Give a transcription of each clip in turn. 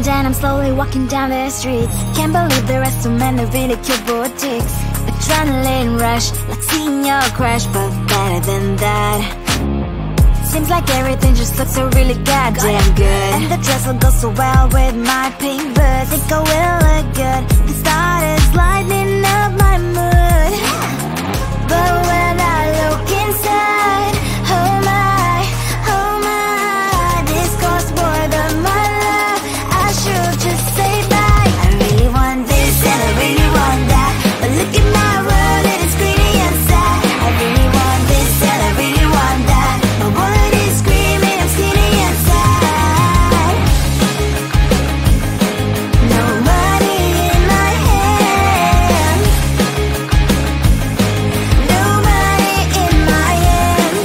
down, I'm slowly walking down the streets. Can't believe there are so many really cute boutiques. Adrenaline rush, like seeing your crush, but better than that. Seems like everything just looks so really goddamn good. And the dress will go so well with my pink boots. Think I will look good. The start is lighting up my mood. But when I look inside, oh my, this costs more than my love. I should just say bye. I really want this and I really want that, but look at my world, it is greedy and sad. I really want this and I really want that. My wallet is screaming, I'm skinny and sad. No money in my hand. No money in my hand.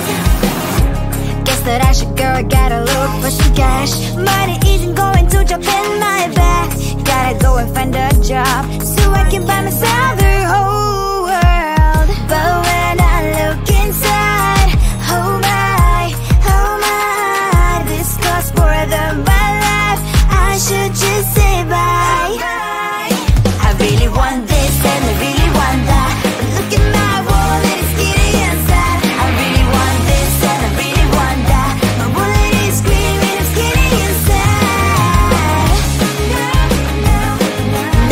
Guess that I should go, I gotta look for some cash. Money isn't going to jump in my back. Gotta go and find a job so I can buy myself the whole world. But when I look inside, oh my, this costs more than my life. I should just say bye. I really want this and I really want that, but look at my wallet, it's skinny and sad. I really want this and I really want that. My wallet is screaming, I'm skinny and sad.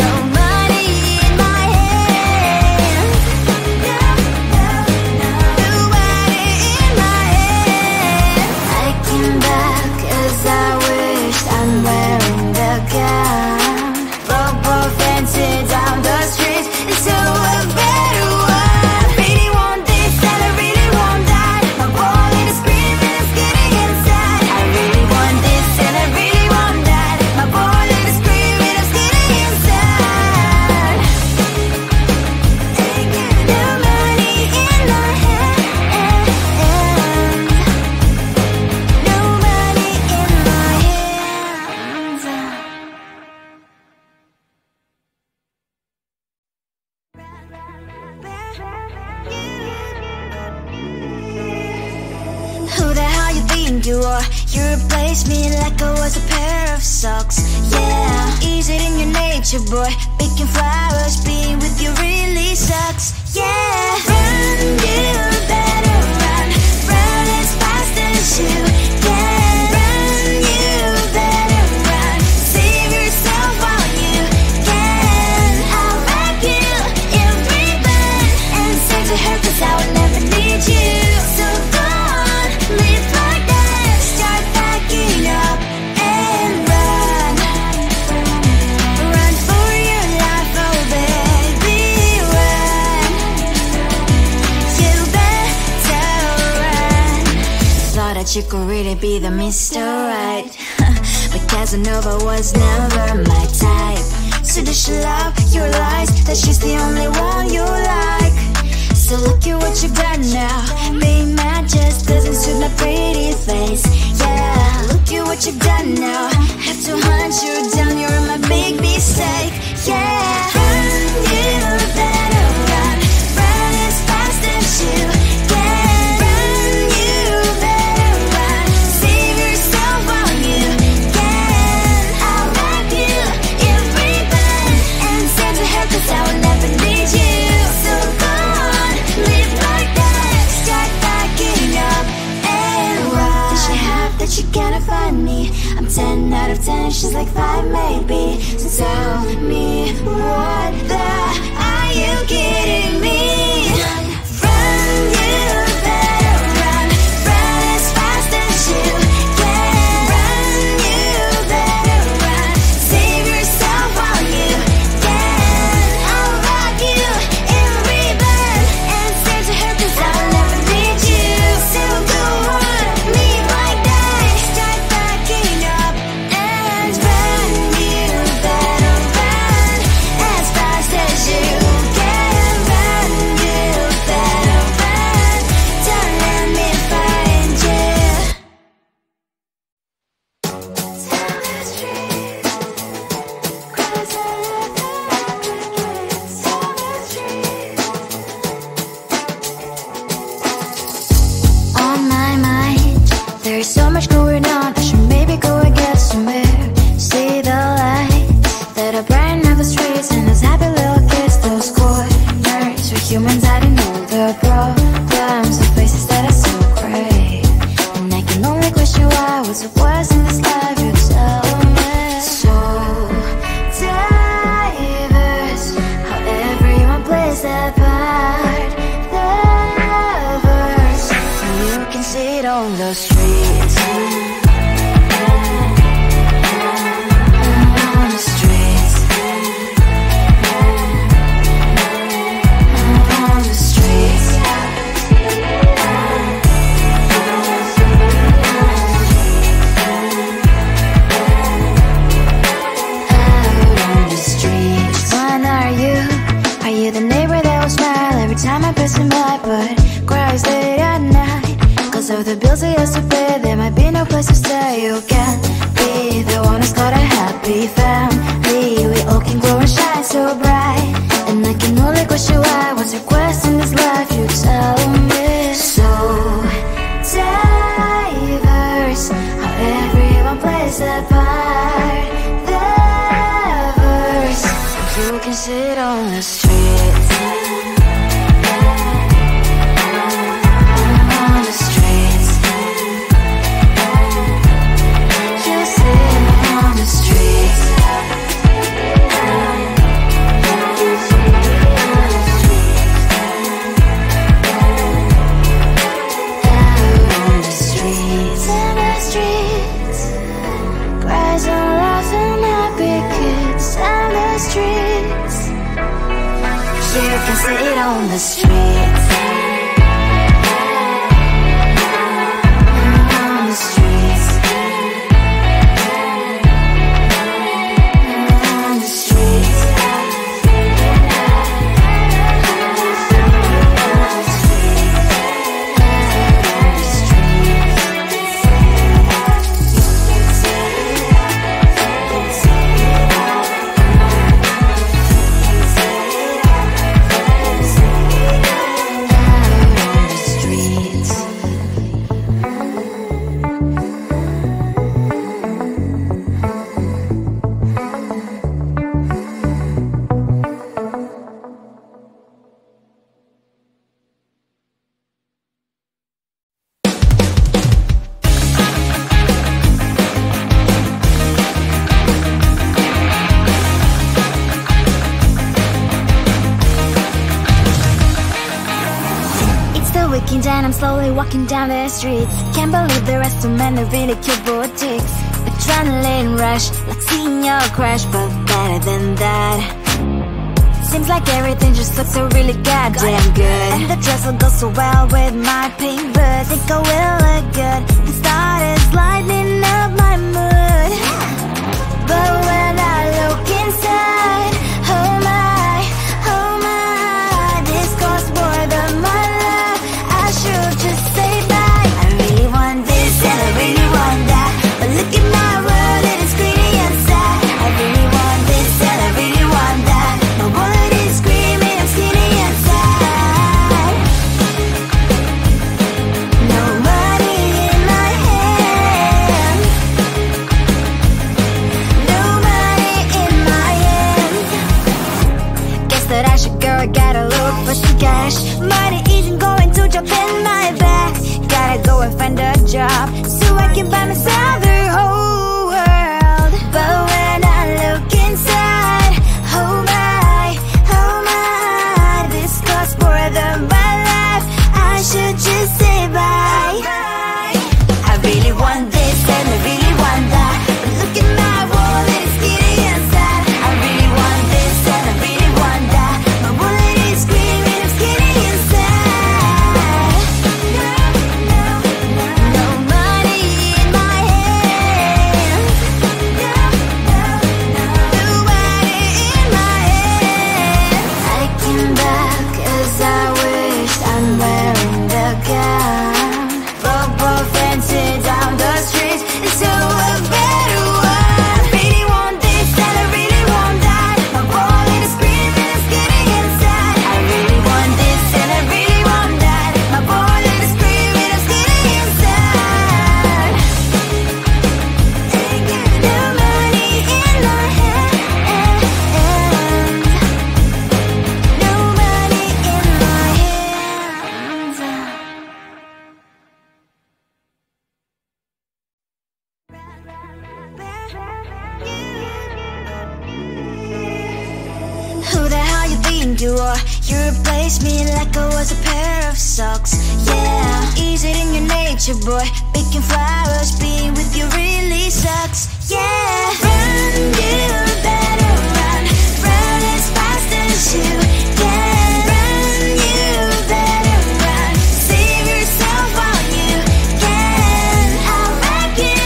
No money in my hand. No money in my hand. I came back as I wished. I'm wearing the gown. Robo fancy down the streets into a better one. Really want this and I really want that. My wallet is screaming, I'm skinny and sad. I really want this and I really want that. My wallet is screaming, I'm skinny and sad. No money in my hand. No money in my hands. Who the hell you think you are? You replaced me like I was a pair of socks. Yeah, is it in your nature, boy? Picking flowers, being with you really sucks. Yeah, run, you better run. Run as fast as you can. Run, you better run. Save yourself while you can. I'll wrap you in ribbon and say to her, 'cause I will never need you. So go on, live like that. Start packing up and run. Run for your life, oh baby, run. You better run. Thought that you could really be the Mr. Right, but Casanova was never my type. So does she love your lies, that she's the only one you like? So look at what you've done now. Being mad just doesn't suit my pretty face. Yeah, look at what you've done now. Have to hunt you down, you're my big mistake. Yeah, run, you better run. Run as fast as you can. Run, you better run. Save yourself while you can. I'll wrap you in ribbon and send to her, 'cause I will never need you. So go on, live like that. Start packing up and run. Does she have that she cannot find me? I'm 10 out of 10, she's like 5 maybe. So tell me, what the are you kidding me? Run, you better run. Run as fast as you can. Run, you better run. Save yourself while you can. I'll rock you in ribbon and say to her, 'cause I'll never need you. So go on, live like that. Start packing up and run. You better run as fast as you can. Run, you better run. Don't let me find you. Tell the truth, 'cause I love the crickets. Tell the truth. On my mind, there's so much going on. I should maybe go and get somewhere. See the light. what's the worst in this life, you tell me. So diverse, how everyone plays their part. Lovers, you can see it on the streets. On the streets. On the streets. The neighbor that will smile every time I pass him by, but cries late at night. Cause of the bills he has to pay, there might be no place to stay. You can't be the one who's got a happy family. We all can glow and shine so bright, and I can only question why. What's your quest in this life, you tell me. So diverse, how everyone plays their part. Lovers, you can sit on the street. On the streets. You sit on the streets. Out on the streets. In the streets. Cries and laughs and happy kids. On the streets. You can sit on the streets. On the streets. On the streets. And I'm slowly walking down the streets. Can't believe the rest of men are really cute boutiques. Adrenaline rush, like seeing your crush, but better than that. Seems like everything just looks so really goddamn good, and the dress will go so well with my pink boots. Think I will look good and started lightening up my mood. But when I look inside, oh my, this costs more than my love. I should just say bye. I really want this and I really want that, but look at my world, it is pretty inside. I really want this and I really want that. My wallet is screaming, I'm skinny inside. No money in my hand. No money. you are. You replaced me like I was a pair of socks. Yeah, is it in your nature, boy? Picking flowers, being with you really sucks. Yeah, run, you better run. Run as fast as you can. Run, you better run. Save yourself while you can. I'll wrap you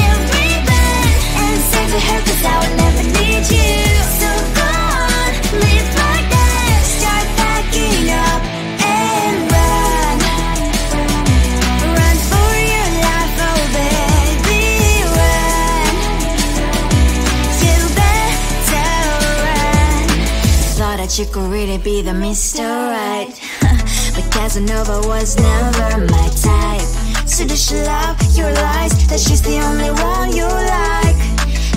in ribbon and send to her, 'cause I will never need you. So go on, live like that. Start packing up and run. Run for your life, oh baby, run. You better run. Thought that you could really be the Mr. Right, but Casanova was never my type. So does she love your lies, that she's the only one you like?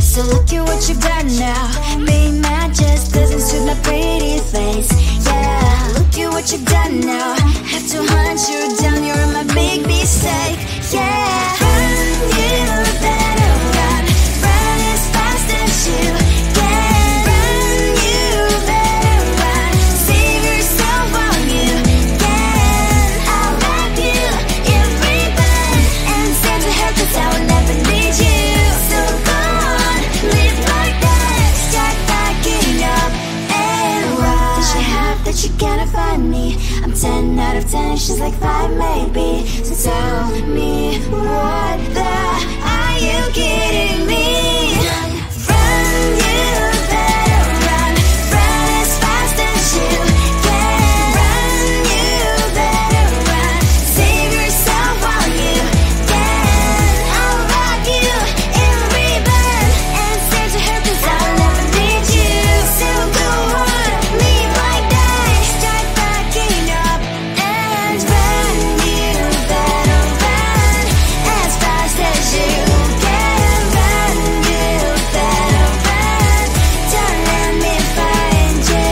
So look at what you've done now. Being mad just doesn't suit my pretty face. Yeah, look at what you've done now. Have to hunt you down, you're my big mistake. Yeah, run, you better run. Run as fast as you can. Run, you better run. Save yourself while you can. I'll wrap you in ribbon and send to her, 'cause I will never need you. So go on, live like that. Start packing up and run. What does she have that you cannot find me? I'm 10 out of 10, she's like 5 maybe. So tell me, what the, are you kidding me? Run, you better run. Run as fast as you can. Run, you better run. Save yourself while you can. I'll wrap you in ribbon and send to her, 'cause I'll never need you. So go on, live like that. Start packing up and run. You better run as fast as you can. Run, you better run. Don't let me find you.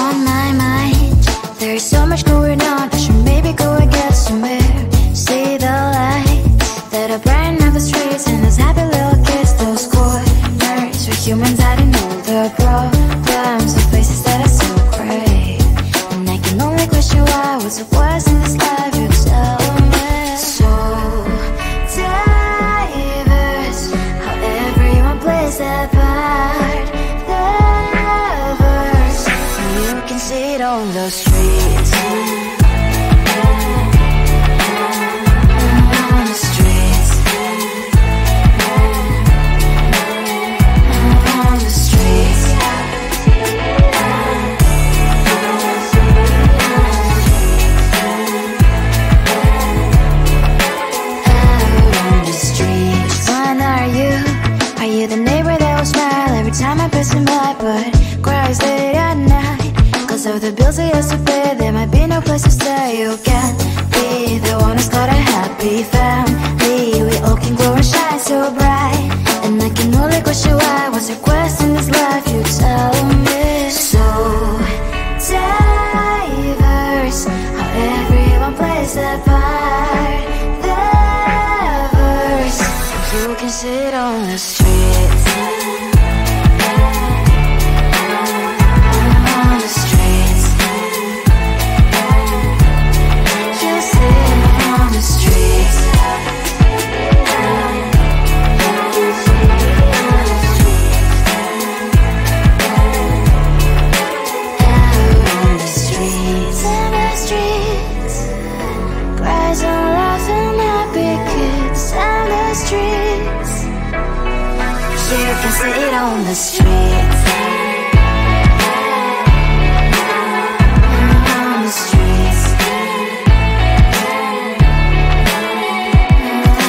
On my mind, there's so much going on. I should maybe go and get somewhere. See the lights that are brighten up the streets, and those happy little kids, those corners where humans hiding all the problems, the places that are so great. And I can only question why, what's the worst in this life, you tell me. So diverse, how everyone plays their part. Lovers, you can see it on the streets. On the streets. On the streets. On the streets. When are you? Are you the neighbor that will smile every time I pass him by, but cries late at night? 'Cause of the bills I used to pay, there might be no place to stay. You can be the one who's got a happy family. We all can glow and shine so bright. And I can only question why, what's your quest in this life, you tell me. So diverse, how everyone plays their part. Lovers, you can sit on the streets. On the streets. You sit on the streets. On the streets. On the streets. Cries and laughing happy kids. On the streets. You can sit on the streets. On the streets.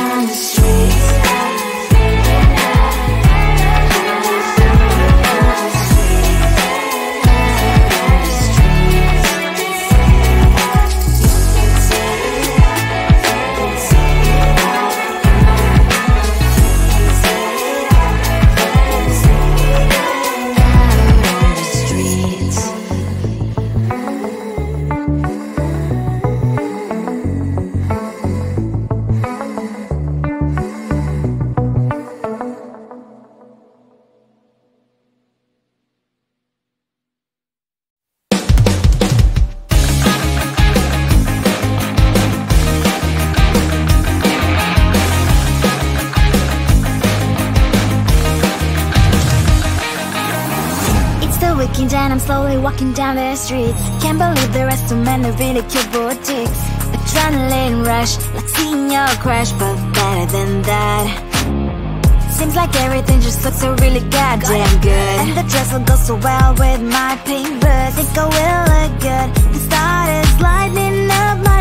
On the streets. and I'm slowly walking down the streets. Can't believe the rest of men are really cute boutiques. Adrenaline rush, like seeing your crush, but better than that. Seems like everything just looks so really goddamn good. And the dress will go so well with my pink boots. Think I will look good. The start is lighting up my